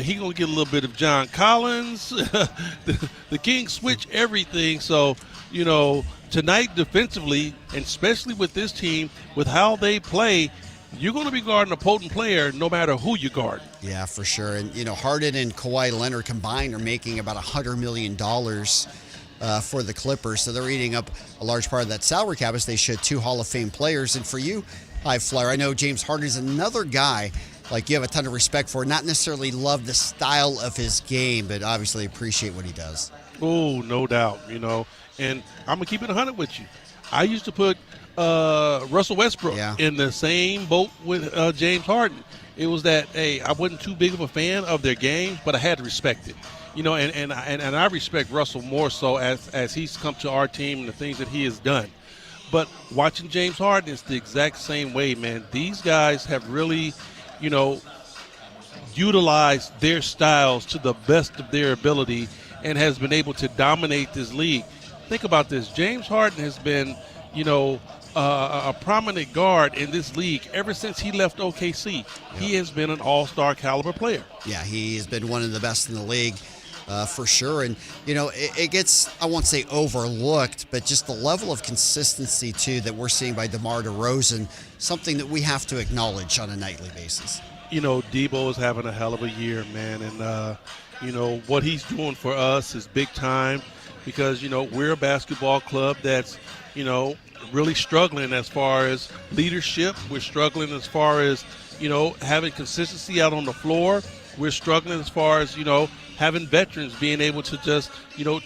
He's going to get a little bit of John Collins. The Kings switch everything. So, tonight defensively, and especially with this team, with how they play, you're going to be guarding a potent player no matter who you guard. Yeah, for sure. And, Harden and Kawhi Leonard combined are making about $100 million for the Clippers. So they're eating up a large part of that salary cap as they should 2 Hall of Fame players. And for you, High Flyer, I know James Harden is another guy like you have a ton of respect for, not necessarily love the style of his game, but obviously appreciate what he does. Oh, no doubt, And I'm going to keep it 100 with you. I used to put Russell Westbrook in the same boat with James Harden. It was that, hey, I wasn't too big of a fan of their games, but I had to respect it. And I respect Russell more so as he's come to our team and the things that he has done. But watching James Harden is the exact same way, man. These guys have really, utilized their styles to the best of their ability and has been able to dominate this league. Think about this. James Harden has been, a prominent guard in this league ever since he left OKC. Yep. He has been an all-star caliber player. Yeah, he has been one of the best in the league. For sure. And, it gets, I won't say overlooked, but just the level of consistency, too, that we're seeing by DeMar DeRozan, something that we have to acknowledge on a nightly basis. Debo is having a hell of a year, man. And, what he's doing for us is big time because, we're a basketball club that's, really struggling as far as leadership. We're struggling as far as, having consistency out on the floor. We're struggling as far as, having veterans being able to just,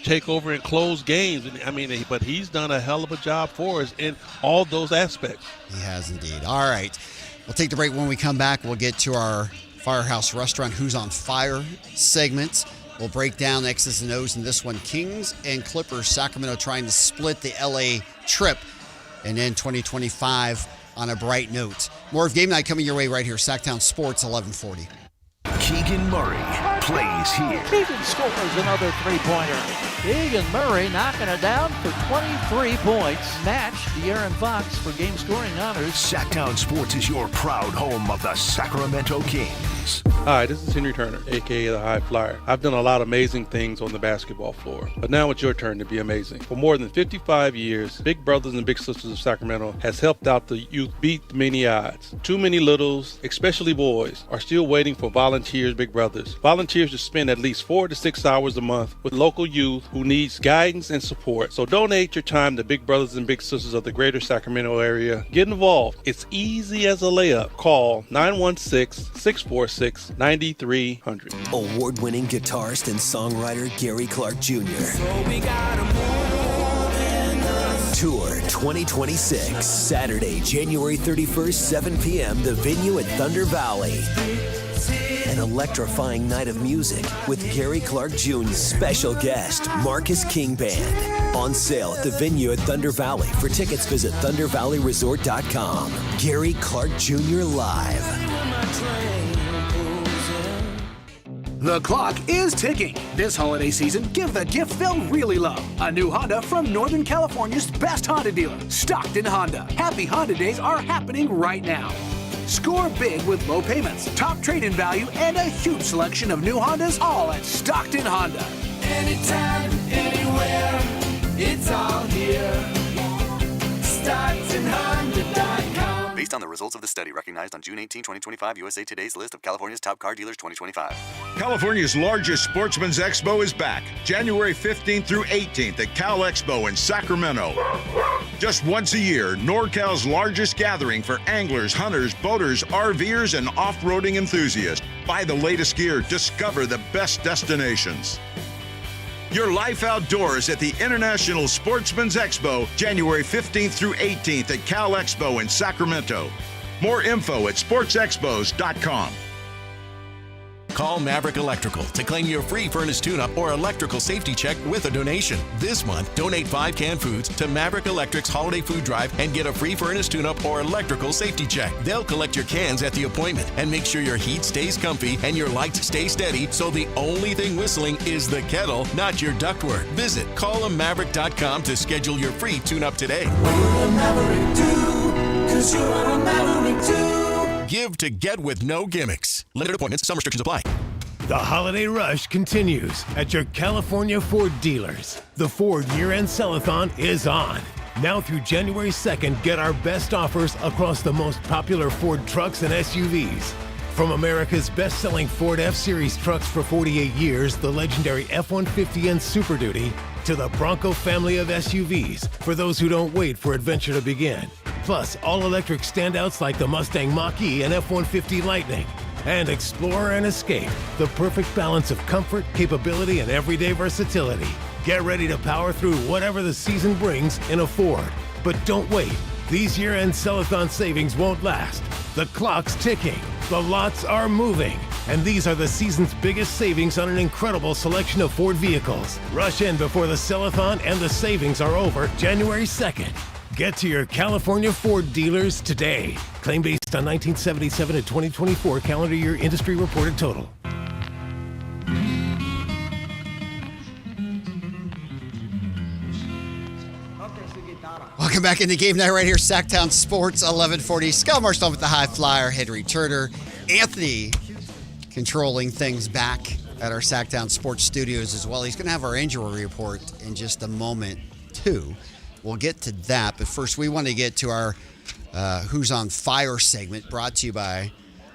take over and close games. And but he's done a hell of a job for us in all those aspects. He has indeed. All right. We'll take the break. When we come back, we'll get to our Firehouse Restaurant Who's on Fire segment. We'll break down X's and O's in this one. Kings and Clippers, Sacramento trying to split the LA trip and end 2025 on a bright note. More of Game Night coming your way right here. Sactown Sports, 1140. Keegan Murray plays here. Keegan scores another three-pointer. Keegan Murray knocking it down for 23 points. Match De'Aaron Fox for game scoring honors. Sactown Sports is your proud home of the Sacramento Kings. Hi, this is Henry Turner, a.k.a. the High Flyer. I've done a lot of amazing things on the basketball floor, but now it's your turn to be amazing. For more than 55 years, Big Brothers and Big Sisters of Sacramento has helped out the youth beat the many odds. Too many littles, especially boys, are still waiting for volunteers, Big Brothers. Volunteers to spend at least 4 to 6 hours a month with local youth who needs guidance and support. So donate your time to Big Brothers and Big Sisters of the greater Sacramento area. Get involved. It's easy as a layup. Call 916-646-9300. Award-winning guitarist and songwriter Gary Clark Jr. Tour 2026, Saturday, January 31st, 7 p.m., the venue at Thunder Valley. An electrifying night of music with Gary Clark Jr.'s special guest, Marcus King Band. On sale at the venue at Thunder Valley. For tickets, visit thundervalleyresort.com. Gary Clark Jr. Live. The clock is ticking. This holiday season, give the gift they'll really love. A new Honda from Northern California's best Honda dealer, Stockton Honda. Happy Honda Days are happening right now. Score big with low payments, top trade-in value, and a huge selection of new Hondas, all at Stockton Honda. Anytime, anywhere, it's all here. StocktonHonda.com. Based on the results of the study recognized on June 18, 2025, USA Today's list of California's top car dealers 2025. California's largest Sportsman's Expo is back, January 15th through 18th at Cal Expo in Sacramento. Just once a year, NorCal's largest gathering for anglers, hunters, boaters, RVers, and off-roading enthusiasts. Buy the latest gear, discover the best destinations. Your life outdoors at the International Sportsman's Expo, January 15th through 18th at Cal Expo in Sacramento. More info at sportsexpos.com. Call Maverick Electrical to claim your free furnace tune-up or electrical safety check with a donation. This month, donate 5 canned foods to Maverick Electric's Holiday Food Drive and get a free furnace tune-up or electrical safety check. They'll collect your cans at the appointment and make sure your heat stays comfy and your lights stay steady, so the only thing whistling is the kettle, not your ductwork. Visit callamaverick.com to schedule your free tune-up today. Give to get with no gimmicks. Limited appointments, some restrictions apply. The holiday rush continues at your California Ford dealers. The Ford year-end sell-a-thon is on. Now through January 2nd, get our best offers across the most popular Ford trucks and SUVs. From America's best-selling Ford F-Series trucks for 48 years, the legendary F-150 and Super Duty, to the Bronco family of SUVs for those who don't wait for adventure to begin. Plus, all-electric standouts like the Mustang Mach-E and F-150 Lightning. And Explorer and Escape, the perfect balance of comfort, capability, and everyday versatility. Get ready to power through whatever the season brings in a Ford. But don't wait. These year-end sell-a-thon savings won't last. The clock's ticking. The lots are moving. And these are the season's biggest savings on an incredible selection of Ford vehicles. Rush in before the sell-a-thon and the savings are over January 2nd. Get to your California Ford dealers today. Claim based on 1977 to 2024 calendar year industry reported total. Welcome back into Game Night right here, Sactown Sports, 1140. Scott Marstone with the high flyer, Henry Turner. Anthony controlling things back at our Sactown Sports studios as well. He's going to have our injury report in just a moment, too. We'll get to that, but first we want to get to our Who's on Fire segment, brought to you by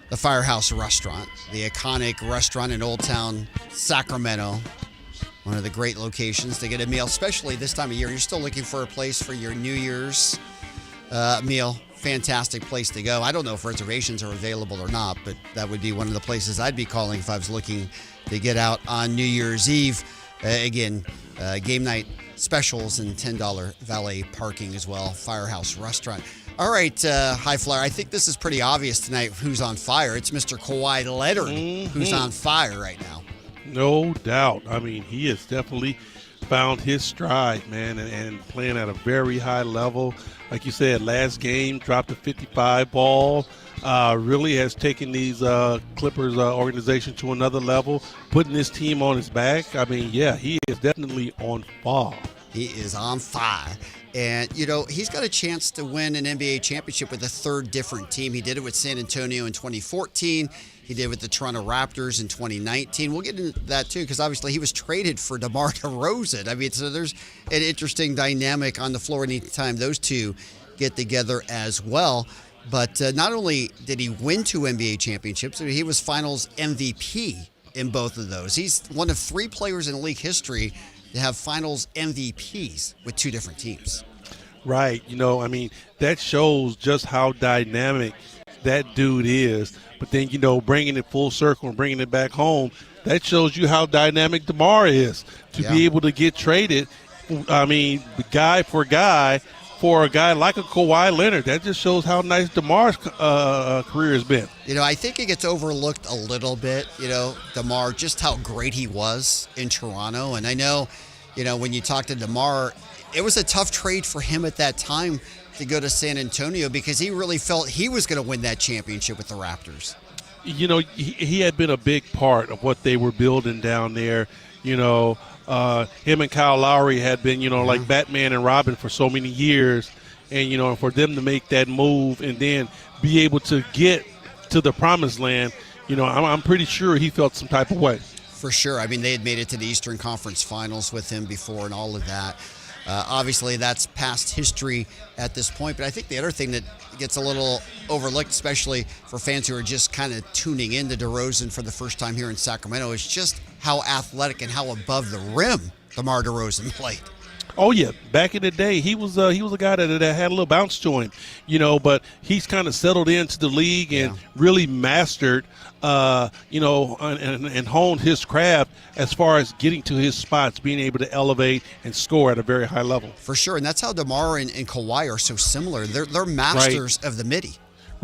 the Firehouse Restaurant, the iconic restaurant in Old Town Sacramento. One of the great locations to get a meal, especially this time of year. You're still looking for a place for your New Year's meal. Fantastic place to go. I don't know if reservations are available or not, but that would be one of the places I'd be calling if I was looking to get out on New Year's Eve. Again, game night specials and $10 valet parking as well. Firehouse Restaurant. All right, High Flyer, I think this is pretty obvious tonight who's on fire. It's Mr. Kawhi Leonard who's on fire right now. No doubt. I mean, he has definitely found his stride, man, and playing at a very high level. Like you said, last game, dropped a 55 ball. Really has taken these Clippers organization to another level, putting this team on his back. I mean, yeah, he is definitely on fire. He is on fire. And, you know, he's got a chance to win an NBA championship with a third different team. He did it with San Antonio in 2014. He did with the Toronto Raptors in 2019. We'll get into that, too, because obviously he was traded for DeMar DeRozan. I mean, so there's an interesting dynamic on the floor anytime those two get together as well. But not only did he win 2 NBA championships, he was finals MVP in both of those. He's one of 3 players in league history to have finals MVPs with 2 different teams. Right. You know, I mean, that shows just how dynamic that dude is. But then, you know, bringing it full circle and bringing it back home, that shows you how dynamic DeMar is to be able to get traded. I mean, guy for guy, for a guy like a Kawhi Leonard. That just shows how nice DeMar's career has been. You know, I think it gets overlooked a little bit, you know, DeMar, just how great he was in Toronto. And I know, you know, when you talk to DeMar, it was a tough trade for him at that time to go to San Antonio because he really felt he was going to win that championship with the Raptors. You know, he had been a big part of what they were building down there. You know, him and Kyle Lowry had been, you know, like Batman and Robin for so many years. And, you know, for them to make that move and then be able to get to the promised land, you know, I'm pretty sure he felt some type of way. For sure. I mean, they had made it to the Eastern Conference Finals with him before and all of that. Obviously, that's past history at this point. But I think the other thing that gets a little overlooked, especially for fans who are just kind of tuning in to DeRozan for the first time here in Sacramento, is just how athletic and how above the rim DeMar DeRozan played. Oh, yeah. Back in the day, he was a guy that had a little bounce to him, you know, but he's kind of settled into the league and really mastered, you know, and honed his craft as far as getting to his spots, being able to elevate and score at a very high level. For sure, and that's how DeMar and Kawhi are so similar. They're masters of the midi.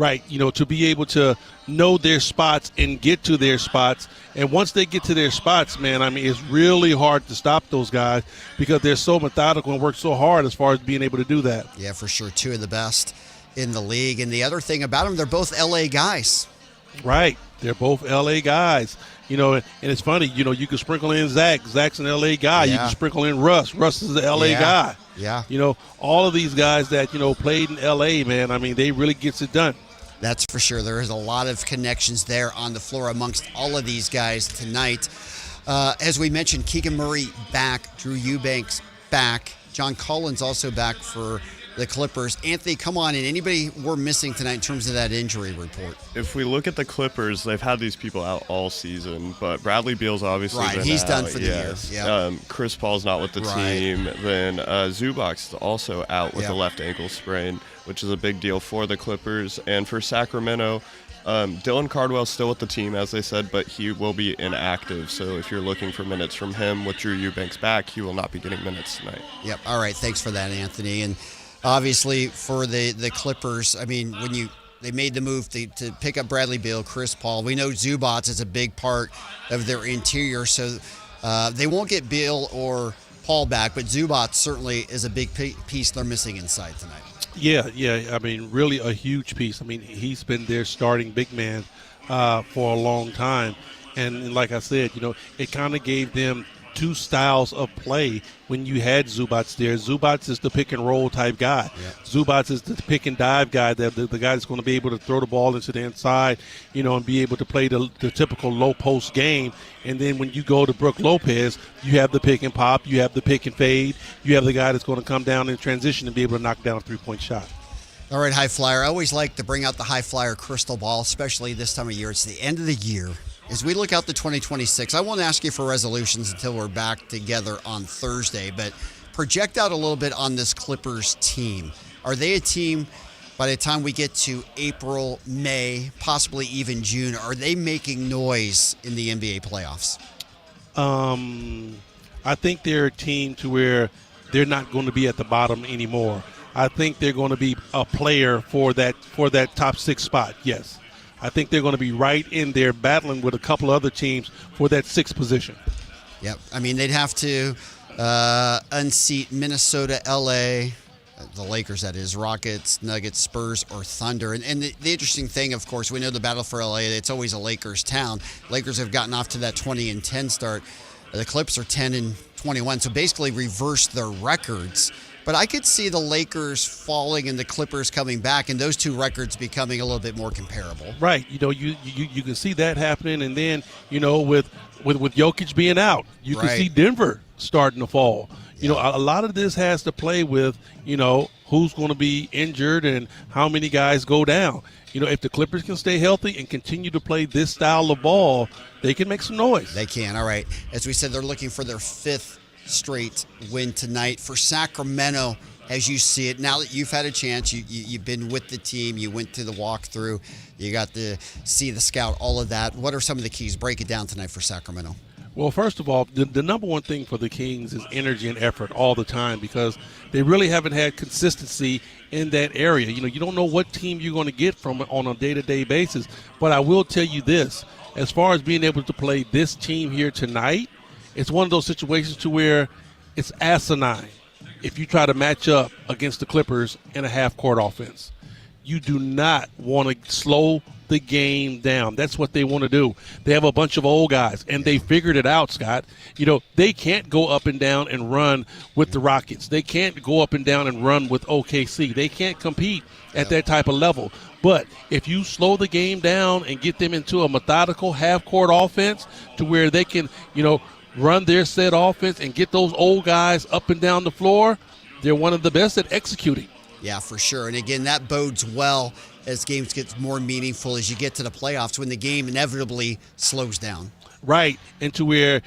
Right, to be able to know their spots and get to their spots. And once they get to their spots, man, it's really hard to stop those guys because they're so methodical and work so hard as far as being able to do that. Yeah, for sure. Two of the best in the league. And the other thing about them, they're both L.A. guys. Right. They're both L.A. guys. And it's funny, you can sprinkle in Zach. Zach's an L.A. guy. Yeah. You can sprinkle in Russ. Russ is an L.A. guy. Yeah. All of these guys that, played in L.A., man, they really gets it done. That's for sure. There is a lot of connections there on the floor amongst all of these guys tonight. As we mentioned, Keegan Murray back, Drew Eubanks back, John Collins also back for the Clippers. Anthony, come on in. Anybody we're missing tonight in terms of that injury report? If we look at the Clippers, they've had these people out all season, but Bradley Beal's obviously been he's out. Done for the year. Yeah. Chris Paul's not with the team. Then Zubac is also out with a left ankle sprain, which is a big deal for the Clippers. And for Sacramento, Dylan Cardwell's still with the team, as they said, but he will be inactive. So if you're looking for minutes from him with Drew Eubanks back, he will not be getting minutes tonight. Yep. All right. Thanks for that, Anthony. And obviously for the Clippers, when they made the move to pick up Bradley Beal, Chris Paul, we know Zubac is a big part of their interior, so they won't get Beal or Paul back, but Zubac certainly is a big piece they're missing inside tonight. Yeah. Really a huge piece. He's been their starting big man for a long time. And like I said, it kind of gave them two styles of play when you had Zubac there. Zubac is the pick and roll type guy. Yeah. Zubac is the pick and dive guy, the guy that's going to be able to throw the ball into the inside, and be able to play the typical low post game. And then when you go to Brook Lopez, you have the pick and pop, you have the pick and fade, you have the guy that's going to come down in transition and be able to knock down a three-point shot. All right, High Flyer. I always like to bring out the High Flyer crystal ball, especially this time of year. It's the end of the year. As we look out to 2026, I won't ask you for resolutions until we're back together on Thursday, but project out a little bit on this Clippers team. Are they a team, by the time we get to April, May, possibly even June, are they making noise in the NBA playoffs? I think they're a team to where they're not going to be at the bottom anymore. I think they're going to be a player for that top 6 spot, yes. I think they're going to be right in there battling with a couple other teams for that 6th position. Yep. They'd have to unseat Minnesota, LA, the Lakers, that is, Rockets, Nuggets, Spurs, or Thunder. And the interesting thing, of course, we know the battle for LA, it's always a Lakers town. Lakers have gotten off to that 20-10 start. The Clips are 10-21, so basically reversed their records. But I could see the Lakers falling and the Clippers coming back, and those two records becoming a little bit more comparable. Right. You can see that happening, and then with Jokic being out, you can see Denver starting to fall. A lot of this has to play with who's going to be injured and how many guys go down. If the Clippers can stay healthy and continue to play this style of ball, they can make some noise. They can. All right. As we said, they're looking for their 5th straight win tonight. For Sacramento, as you see it, now that you've had a chance, you've been with the team, you went to the walkthrough, you got to see the scout, all of that. What are some of the keys? Break it down tonight for Sacramento. Well, first of all, the number one thing for the Kings is energy and effort all the time, because they really haven't had consistency in that area. You don't know what team you're going to get from on a day-to-day basis, but I will tell you this, as far as being able to play this team here tonight, it's one of those situations to where it's asinine if you try to match up against the Clippers in a half-court offense. You do not want to slow the game down. That's what they want to do. They have a bunch of old guys, and they figured it out, Scott. They can't go up and down and run with the Rockets. They can't go up and down and run with OKC. They can't compete at that type of level. But if you slow the game down and get them into a methodical half-court offense to where they can, run their set offense and get those old guys up and down the floor, they're one of the best at executing. Yeah, for sure. And again, that bodes well as games get more meaningful as you get to the playoffs when the game inevitably slows down. Right, and to where,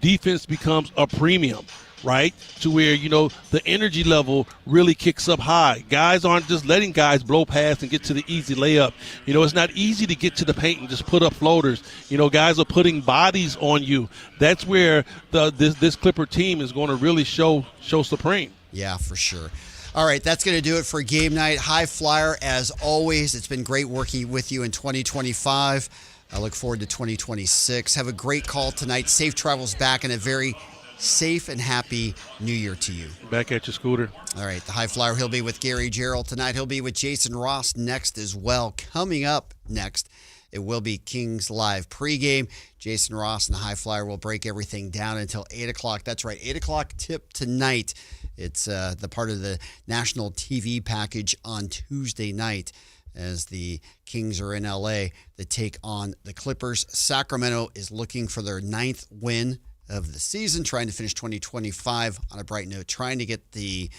defense becomes a premium, right? To where, the energy level really kicks up high. Guys aren't just letting guys blow past and get to the easy layup. It's not easy to get to the paint and just put up floaters. Guys are putting bodies on you. That's where this Clipper team is going to really show supreme. Yeah, for sure. All right, that's going to do it for game night. High Flyer, as always. It's been great working with you in 2025. I look forward to 2026. Have a great call tonight. Safe travels back and a very safe and happy New Year to you. Back at your scooter. All right, the High Flyer, he'll be with Gary Gerald tonight. He'll be with Jason Ross next as well. Coming up next, it will be Kings Live pregame. Jason Ross and the High Flyer will break everything down until 8 o'clock. That's right, 8 o'clock tip tonight. It's the part of the national TV package on Tuesday night as the Kings are in L.A. to take on the Clippers. Sacramento is looking for their 9th win of the season, trying to finish 2025 on a bright note, trying to get the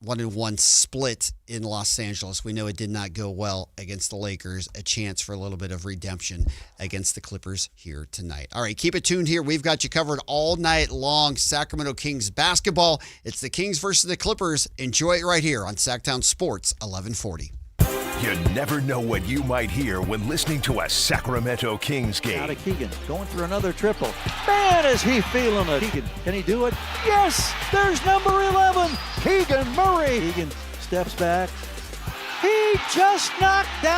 1-1 split in Los Angeles. We know it did not go well against the Lakers. A chance for a little bit of redemption against the Clippers here tonight. All right, keep it tuned here. We've got you covered all night long. Sacramento Kings basketball. It's the Kings versus the Clippers. Enjoy it right here on Sactown Sports 1140. You never know what you might hear when listening to a Sacramento Kings game. Out of Keegan, going for another triple. Man, is he feeling it. Keegan, can he do it? Yes, there's number 11, Keegan Murray. Keegan steps back. He just knocked down